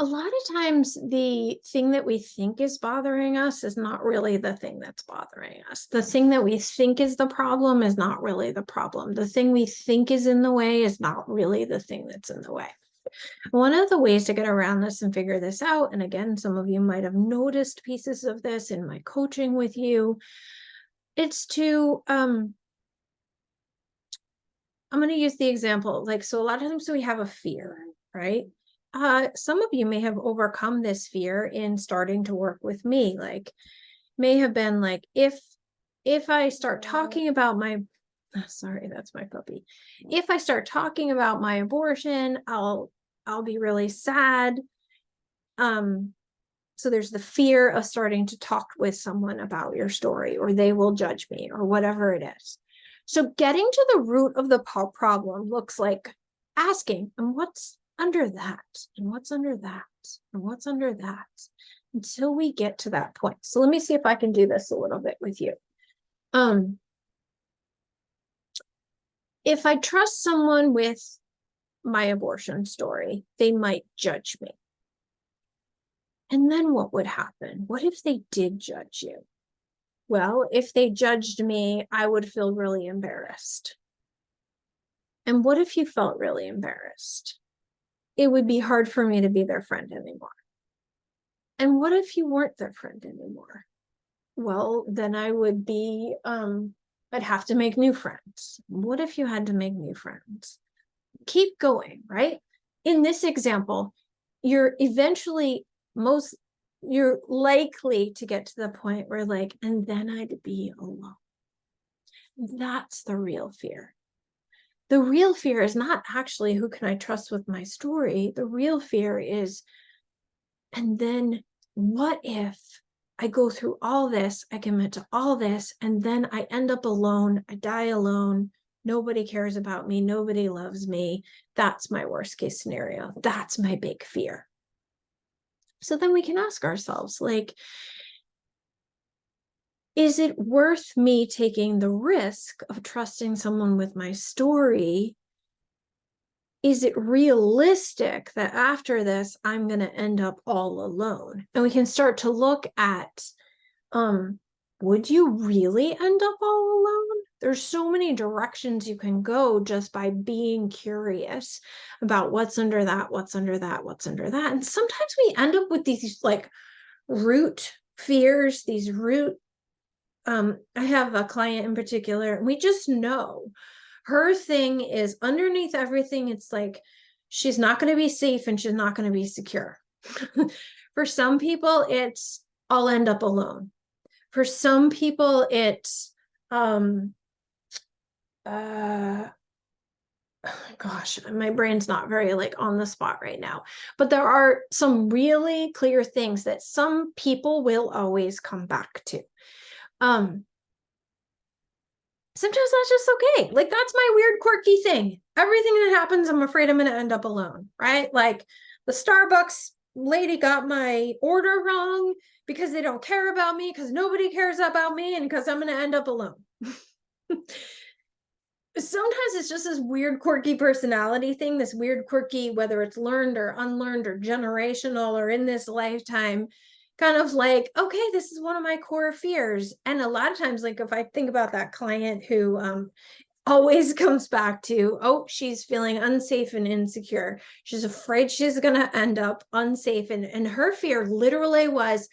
A lot of times the thing that we think is bothering us is not really the thing that's bothering us. The thing that we think is the problem is not really the problem. The thing we think is in the way is not really the thing that's in the way. One of the ways to get around this and figure this out, and again, some of you might have noticed pieces of this in my coaching with you, it's to, I'm going to use the example, like, so a lot of times we have a fear, right? Some of you may have overcome this fear in starting to work with me, like may have been like, if I start talking about my, sorry, that's my puppy. If I start talking about my abortion, I'll be really sad. So there's the fear of starting to talk with someone about your story, or they will judge me, or whatever it is. So getting to the root of the problem looks like asking, and what's under that? And what's under that? And what's under that? Until we get to that point. So let me see if I can do this a little bit with you. If I trust someone with my abortion story, they might judge me. And then what would happen? What if they did judge you? Well, if they judged me, I would feel really embarrassed. And what if you felt really embarrassed? It would be hard for me to be their friend anymore. And what if you weren't their friend anymore? Well, then I would be, I'd have to make new friends. What if you had to make new friends? Keep going, right? In this example, you're likely to get to the point where like, and then I'd be alone. That's the real fear. The real fear is not actually who can I trust with my story. The real fear is, and then what if I go through all this, I commit to all this, and then I end up alone, I die alone, nobody cares about me, nobody loves me. That's my worst case scenario. That's my big fear. So then we can ask ourselves, like, is it worth me taking the risk of trusting someone with my story? Is it realistic that after this, I'm going to end up all alone? And we can start to look at, would you really end up all alone? There's so many directions you can go just by being curious about what's under that, what's under that, what's under that. And sometimes we end up with these like root fears, these root, I have a client in particular, and we just know her thing is underneath everything. It's like, she's not going to be safe and she's not going to be secure. For some people, it's, I'll end up alone. For some people, it's, gosh, my brain's not very like on the spot right now, but there are some really clear things that some people will always come back to. Sometimes that's just okay. Like, that's my weird, quirky thing. Everything that happens, I'm afraid I'm going to end up alone, right? Like the Starbucks lady got my order wrong because they don't care about me, because nobody cares about me, and because I'm going to end up alone. Sometimes it's just this weird, quirky personality thing, this weird, quirky, whether it's learned or unlearned or generational or in this lifetime, kind of like, okay, this is one of my core fears. And a lot of times, like if I think about that client who always comes back to, oh, she's feeling unsafe and insecure. She's afraid she's going to end up unsafe. And her fear literally was,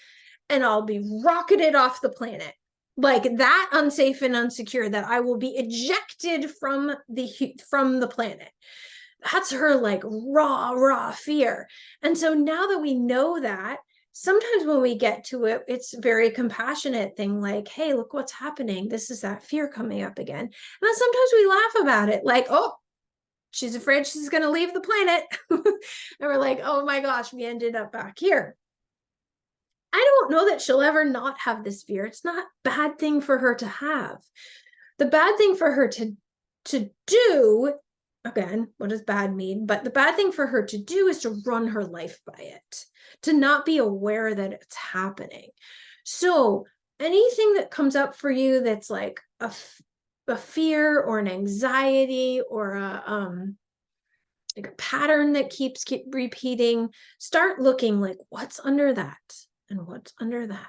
and I'll be rocketed off the planet. Like that, unsafe and insecure, that I will be ejected from the planet. That's her like raw fear. And so now that we know that, sometimes when we get to it, it's very compassionate thing, like, hey, look what's happening. This is that fear coming up again. And then sometimes we laugh about it, like, oh, she's afraid she's going to leave the planet. And we're like, oh my gosh, we ended up back here. I don't know that she'll ever not have this fear. It's not a bad thing for her to have. The bad thing for her to do, again, what does bad mean? But the bad thing for her to do is to run her life by it, to not be aware that it's happening. So anything that comes up for you that's like a fear or an anxiety or like a pattern that keep repeating, start looking like what's under that and what's under that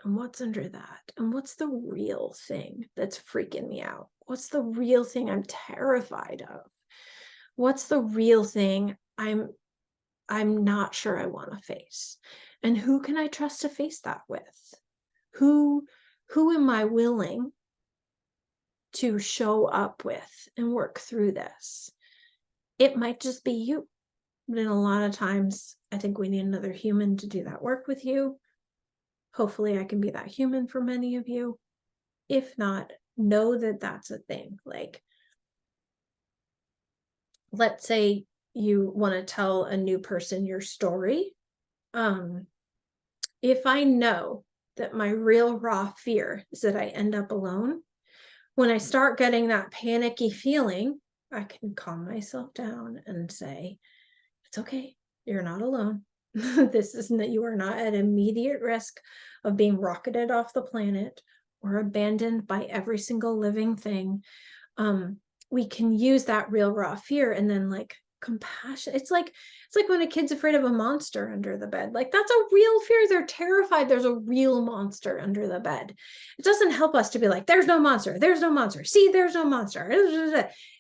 and what's under that and what's the real thing that's freaking me out? What's the real thing I'm terrified of? What's the real thing I'm not sure I want to face? And who can I trust to face that with? Who am I willing to show up with and work through this? It might just be you. But a lot of times, I think we need another human to do that work with you. Hopefully, I can be that human for many of you. If not, know that that's a thing. Like, let's say you want to tell a new person your story. If I know that my real raw fear is that I end up alone, when I start getting that panicky feeling, I can calm myself down and say, it's okay. You're not alone. This isn't that you are not at immediate risk of being rocketed off the planet or abandoned by every single living thing. We can use that real raw fear and then like compassion. It's like when a kid's afraid of a monster under the bed. Like that's a real fear. They're terrified there's a real monster under the bed. It doesn't help us to be like, there's no monster. There's no monster. See, there's no monster.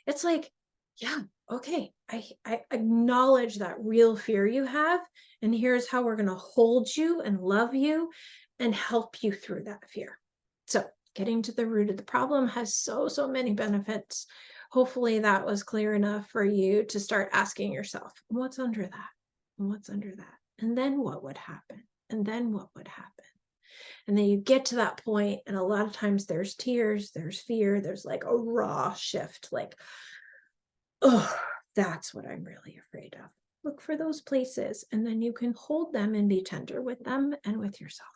It's like, yeah, okay. I acknowledge that real fear you have, and here's how we're going to hold you and love you and help you through that fear. So getting to the root of the problem has so many benefits. Hopefully that was clear enough for you to start asking yourself, what's under that? What's under that? And then what would happen? And then what would happen? And then you get to that point, and a lot of times there's tears, there's fear, there's like a raw shift, like, oh, that's what I'm really afraid of. Look for those places, and then you can hold them and be tender with them and with yourself.